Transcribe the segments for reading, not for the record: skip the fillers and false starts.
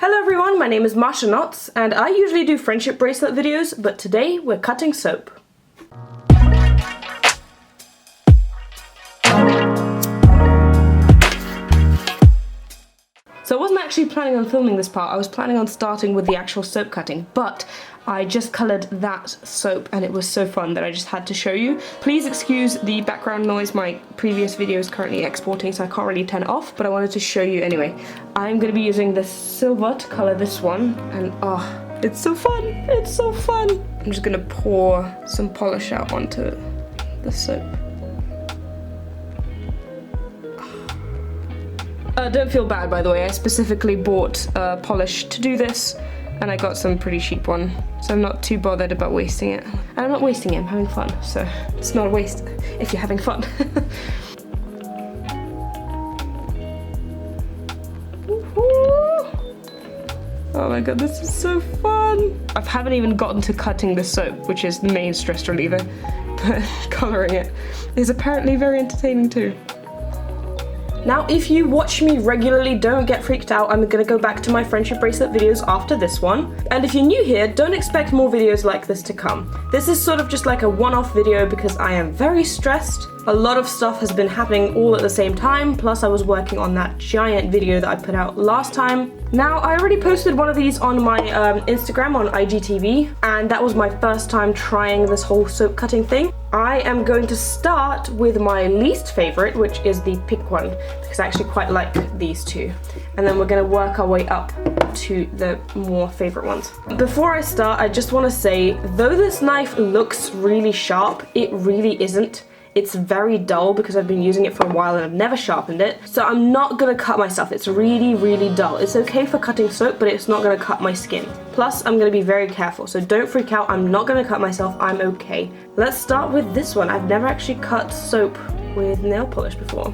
Hello everyone, my name is Masha Knots, and I usually do friendship bracelet videos, but today we're cutting soap. So I wasn't actually planning on filming this part, I was planning on starting with the actual soap cutting, but I just coloured that soap and it was so fun that I just had to show you. Please excuse the background noise, my previous video is currently exporting so I can't really turn it off, but I wanted to show you anyway. I'm going to be using this silver to colour this one, and oh, it's so fun, it's so fun! I'm just going to pour some polish out onto the soap. Don't feel bad, by the way, I specifically bought polish to do this, and I got some pretty cheap one, so I'm not too bothered about wasting it. And I'm not wasting it, I'm having fun, so it's not a waste if you're having fun. Oh my god, this is so fun! I haven't even gotten to cutting the soap, which is the main stress reliever, but colouring it is apparently very entertaining too. Now, if you watch me regularly, don't get freaked out. I'm gonna go back to my friendship bracelet videos after this one. And if you're new here, don't expect more videos like this to come. This is sort of just like a one-off video because I am very stressed. A lot of stuff has been happening all at the same time, plus I was working on that giant video that I put out last time. Now, I already posted one of these on my Instagram on IGTV, and that was my first time trying this whole soap cutting thing. I am going to start with my least favorite, which is the pink one, because I actually quite like these two. And then we're gonna work our way up to the more favorite ones. Before I start, I just wanna say, though this knife looks really sharp, it really isn't. It's very dull because I've been using it for a while and I've never sharpened it. So I'm not gonna cut myself. It's really, really dull. It's okay for cutting soap, but it's not gonna cut my skin. Plus, I'm gonna be very careful. So don't freak out. I'm not gonna cut myself. I'm okay. Let's start with this one. I've never actually cut soap with nail polish before.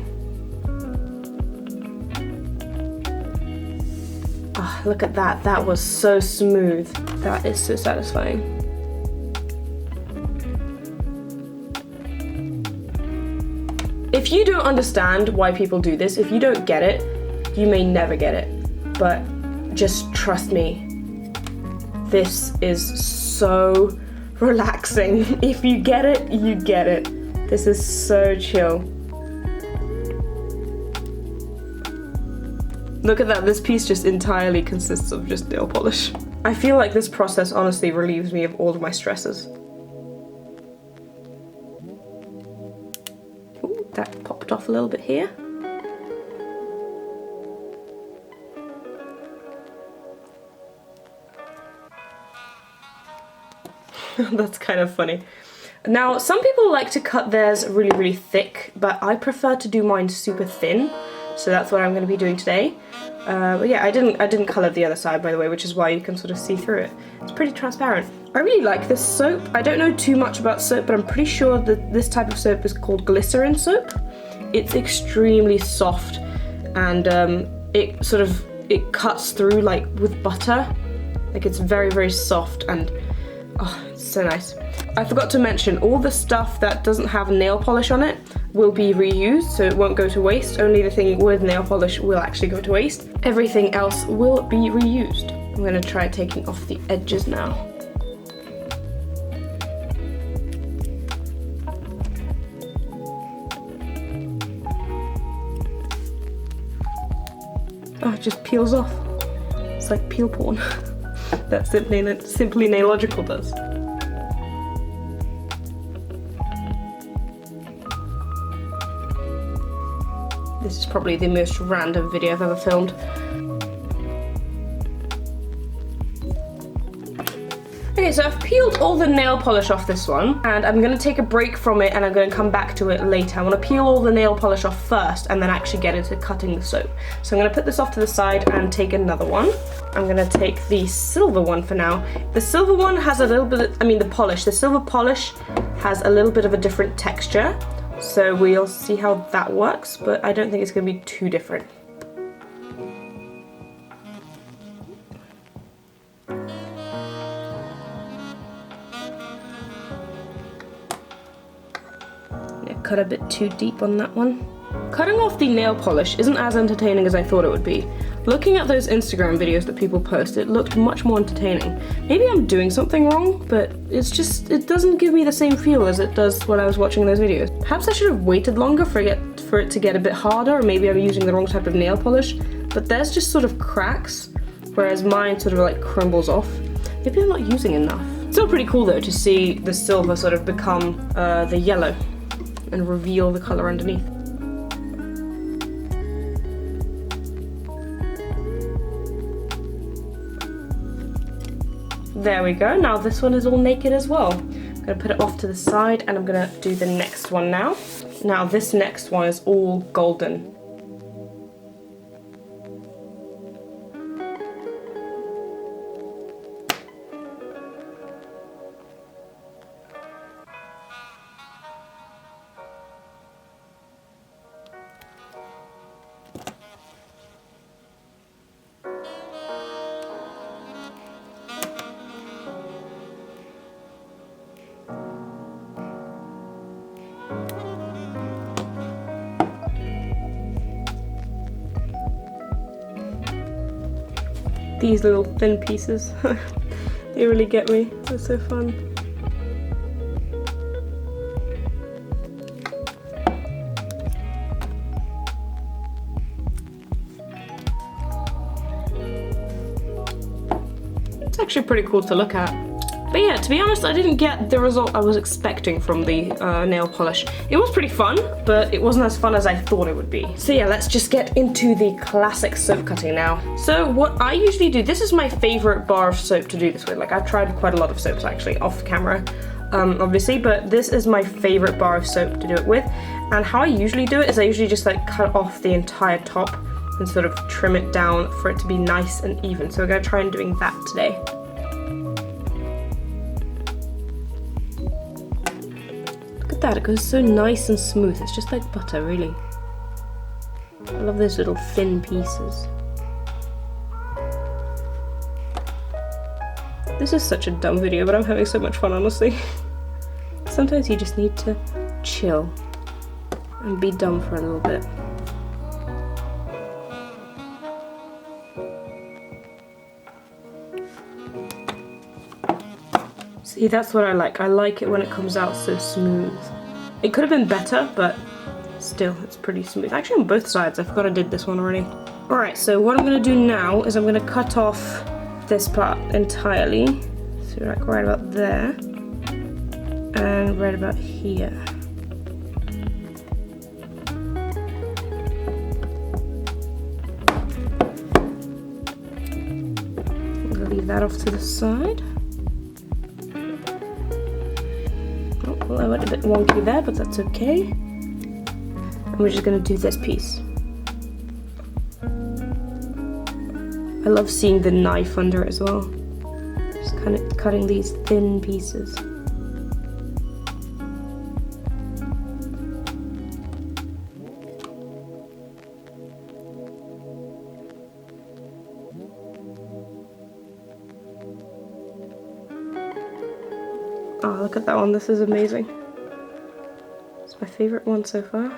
Oh, look at that. That was so smooth. That is so satisfying. If you don't understand why people do this, if you don't get it, you may never get it. But just trust me, this is so relaxing. If you get it, you get it. This is so chill. Look at that, this piece just entirely consists of just nail polish. I feel like this process honestly relieves me of all of my stresses. That popped off a little bit here. That's kind of funny. Now, some people like to cut theirs really, really thick, but I prefer to do mine super thin, so that's what I'm going to be doing today. But yeah, I didn't colour the other side, by the way, which is why you can sort of see through it. It's pretty transparent. I really like this soap. I don't know too much about soap, but I'm pretty sure that this type of soap is called glycerin soap. It's extremely soft, and it cuts through like with butter. Like, it's very, very soft, and oh, it's so nice. I forgot to mention, all the stuff that doesn't have nail polish on it will be reused, so it won't go to waste. Only the thing with nail polish will actually go to waste. Everything else will be reused. I'm gonna try taking off the edges now. Oh, it just peels off. It's like peel porn. That simply Nailogical does. This is probably the most random video I've ever filmed. Okay, so I've peeled all the nail polish off this one, and I'm gonna take a break from it and I'm gonna come back to it later. I wanna peel all the nail polish off first and then actually get into cutting the soap. So I'm gonna put this off to the side and take another one. I'm gonna take the silver one for now. The silver one has a little bit, the silver polish has a little bit of a different texture. So we'll see how that works, but I don't think it's gonna be too different. Cut a bit too deep on that one. Cutting off the nail polish isn't as entertaining as I thought it would be. Looking at those Instagram videos that people post, it looked much more entertaining. Maybe I'm doing something wrong, but it doesn't give me the same feel as it does when I was watching those videos. Perhaps I should have waited longer for it to get a bit harder, or maybe I'm using the wrong type of nail polish, but there's just sort of cracks, whereas mine sort of like crumbles off. Maybe I'm not using enough. Still pretty cool though to see the silver sort of become the yellow and reveal the color underneath. There we go, now this one is all naked as well. I'm gonna put it off to the side and I'm gonna do the next one now. Now this next one is all golden. These little thin pieces, they really get me. They're so fun. It's actually pretty cool to look at. But yeah, to be honest, I didn't get the result I was expecting from the nail polish. It was pretty fun, but it wasn't as fun as I thought it would be. So yeah, let's just get into the classic soap cutting now. So what I usually do, this is my favorite bar of soap to do this with. Like, I've tried quite a lot of soaps actually, off camera, obviously, but this is my favorite bar of soap to do it with. And how I usually do it is I usually just like cut off the entire top and sort of trim it down for it to be nice and even. So we're gonna try and doing that today. That it goes so nice and smooth. It's just like butter, really. I love those little thin pieces. This is such a dumb video, but I'm having so much fun, honestly. Sometimes you just need to chill and be dumb for a little bit. See, that's what I like. I like it when it comes out so smooth. It could have been better, but still, it's pretty smooth. Actually, on both sides. I forgot I did this one already. Alright, so what I'm going to do now is I'm going to cut off this part entirely. So like right about there. And right about here. I'm going to leave that off to the side. Well, I went a bit wonky there, but that's okay. And we're just gonna do this piece. I love seeing the knife under it as well. Just kind of cutting these thin pieces. Oh, look at that one, this is amazing. It's my favorite one so far.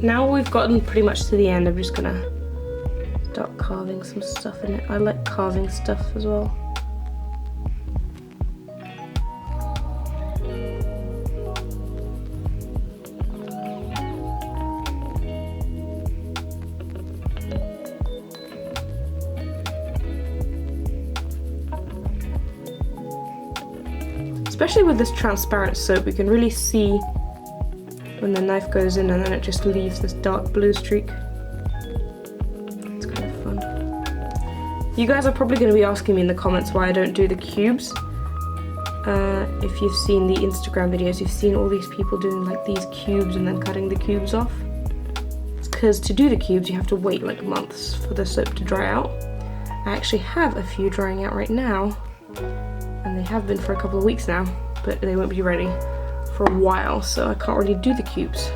Now we've gotten pretty much to the end, I'm just gonna start carving some stuff in it. I like carving stuff as well. Especially with this transparent soap, you can really see when the knife goes in and then it just leaves this dark blue streak. It's kind of fun. You guys are probably going to be asking me in the comments why I don't do the cubes. If you've seen the Instagram videos, you've seen all these people doing like these cubes and then cutting the cubes off. It's because to do the cubes you have to wait like months for the soap to dry out. I actually have a few drying out right now, and they have been for a couple of weeks now, but they won't be ready for a while, so I can't really do the cubes.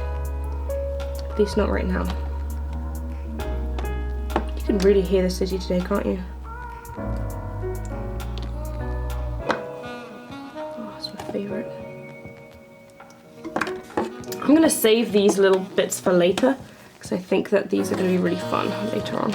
At least not right now. You can really hear the city today, can't you? Oh, that's my favourite. I'm gonna save these little bits for later, because I think that these are gonna be really fun later on.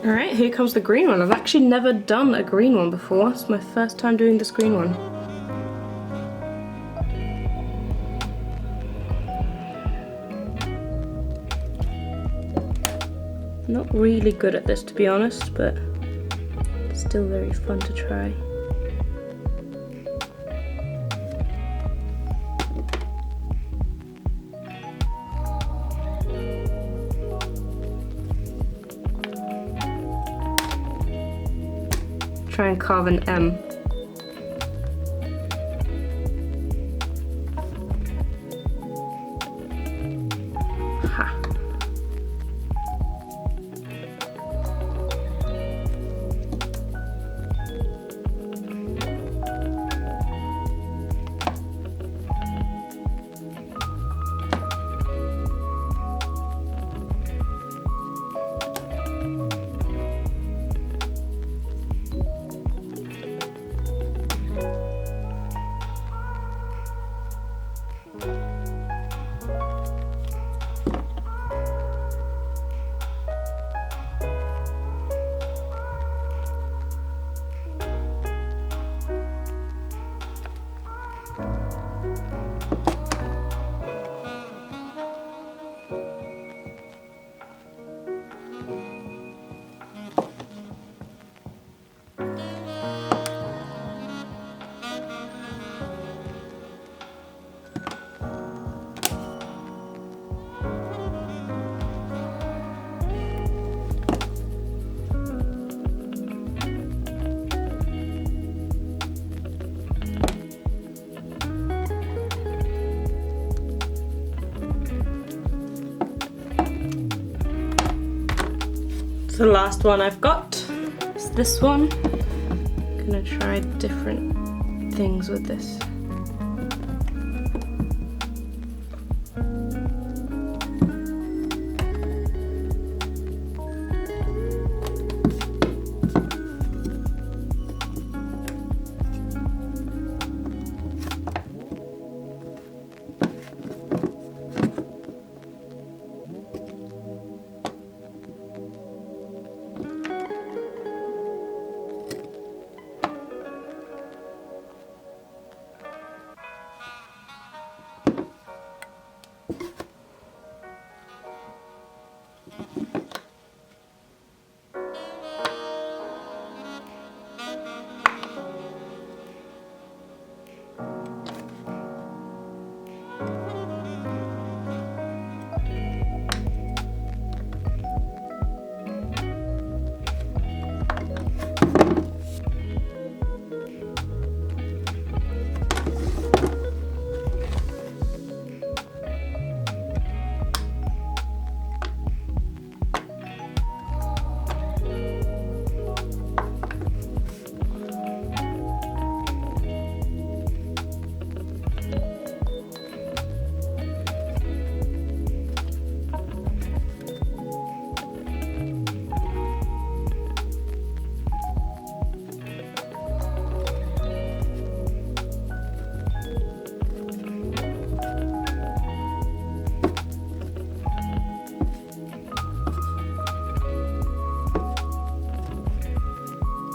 Alright, here comes the green one. I've actually never done a green one before. It's my first time doing this green one. Not really good at this, to be honest, but still very fun to try. Try and carve an M. Ha. The last one I've got is this one. I'm gonna try different things with this.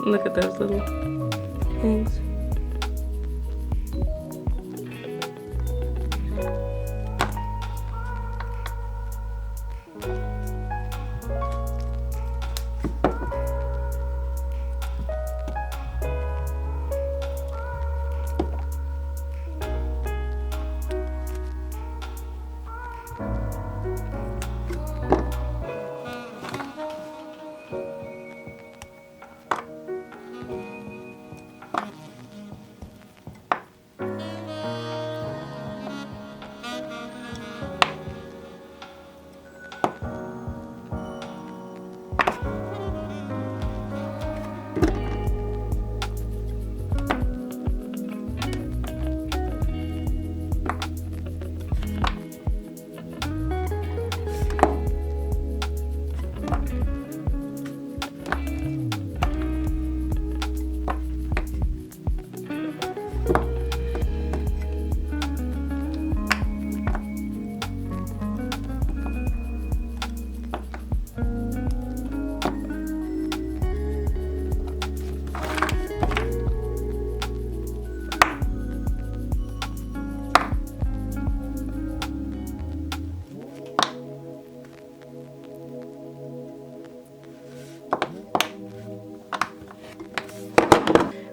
Look at those little things.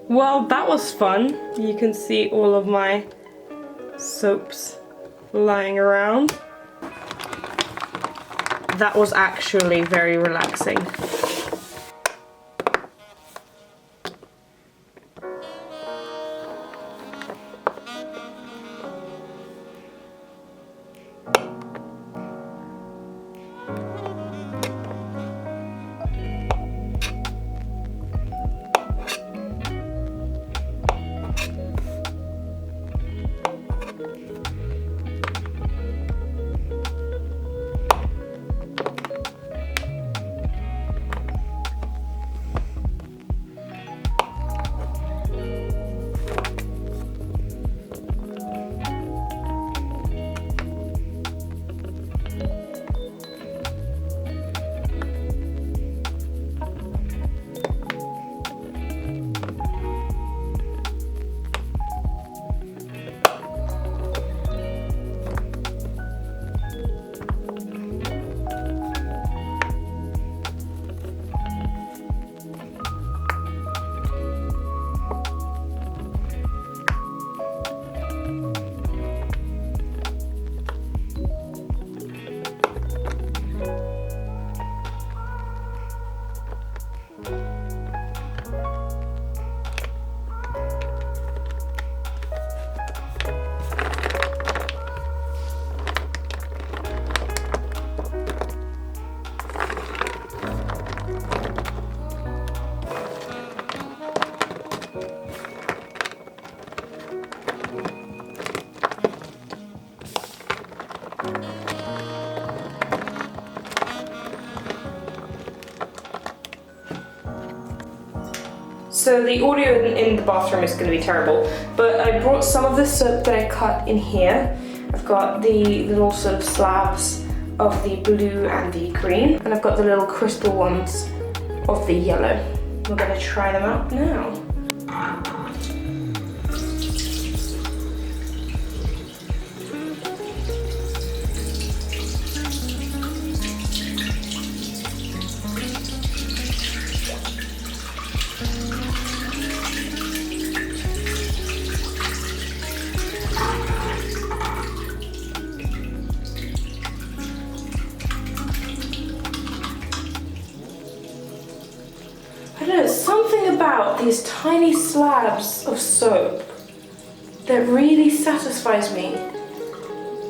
Well, that was fun. You can see all of my soaps lying around. That was actually very relaxing. So the audio in the bathroom is going to be terrible, but I brought some of the soap that I cut in here. I've got the little sort of slabs of the blue and the green, and I've got the little crystal ones of the yellow. We're going to try them out now. I don't know, something about these tiny slabs of soap that really satisfies me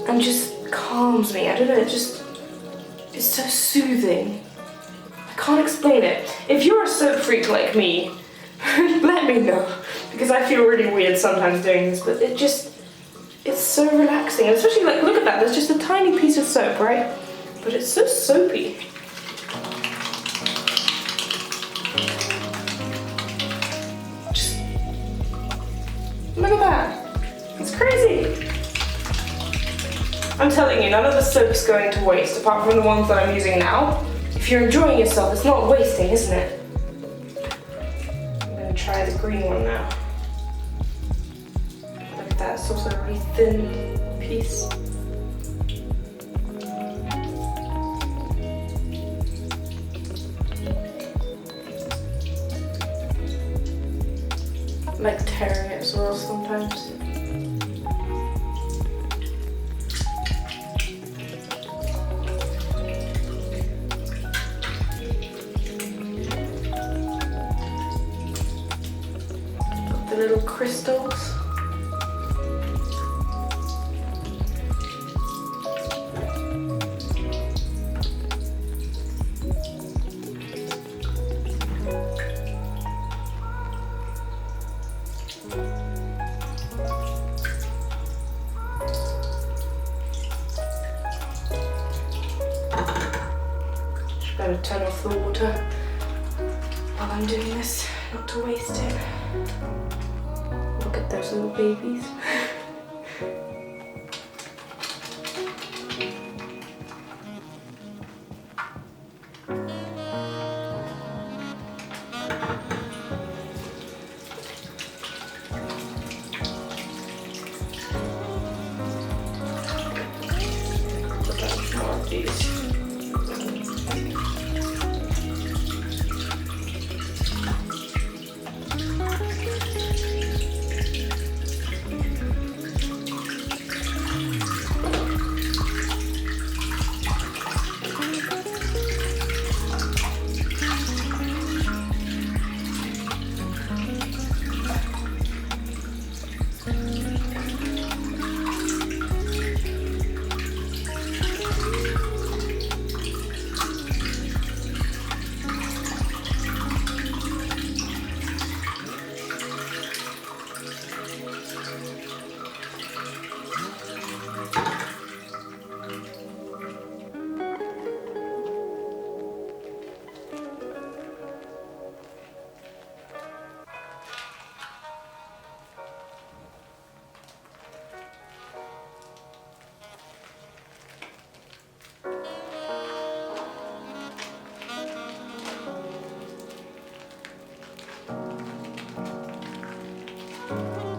and just calms me. I don't know, it's so soothing. I can't explain it. If you're a soap freak like me, let me know, because I feel really weird sometimes doing this, but it's so relaxing. And especially, like, look at that, there's just a tiny piece of soap, right? But it's so soapy. Look at that. It's crazy. I'm telling you, none of the soap's going to waste, apart from the ones that I'm using now. If you're enjoying yourself, it's not wasting, isn't it? try the green one now. Look at that, it's also a really thin piece. I like tearing it as well sometimes. The little crystals. Just gotta turn off the water while I'm doing this, not to waste it. Look at those little babies. Put out more of these.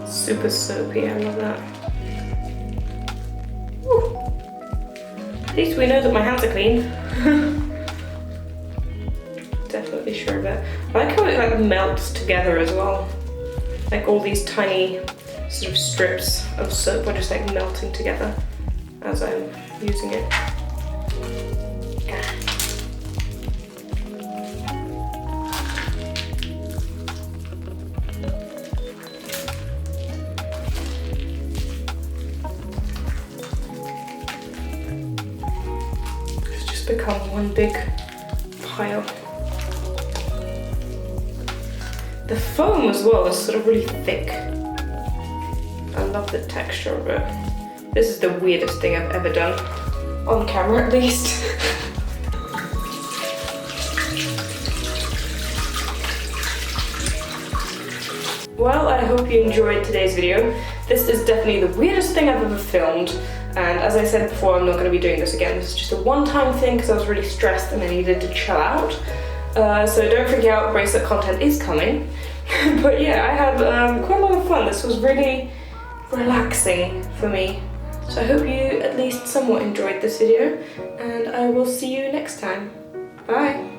Super soapy, I love that. Woo. At least we know that my hands are clean. Definitely sure of it. I like how it like melts together as well. Like all these tiny sort of strips of soap are just like melting together as I'm using it. Become one big pile. The foam as well is sort of really thick. I love the texture of it. This is the weirdest thing I've ever done, on camera at least. Well, I hope you enjoyed today's video. This is definitely the weirdest thing I've ever filmed. And as I said before, I'm not going to be doing this again. This is just a one-time thing because I was really stressed and I needed to chill out. So don't freak out, bracelet content is coming. But yeah, I had quite a lot of fun. This was really relaxing for me. So I hope you at least somewhat enjoyed this video, and I will see you next time. Bye!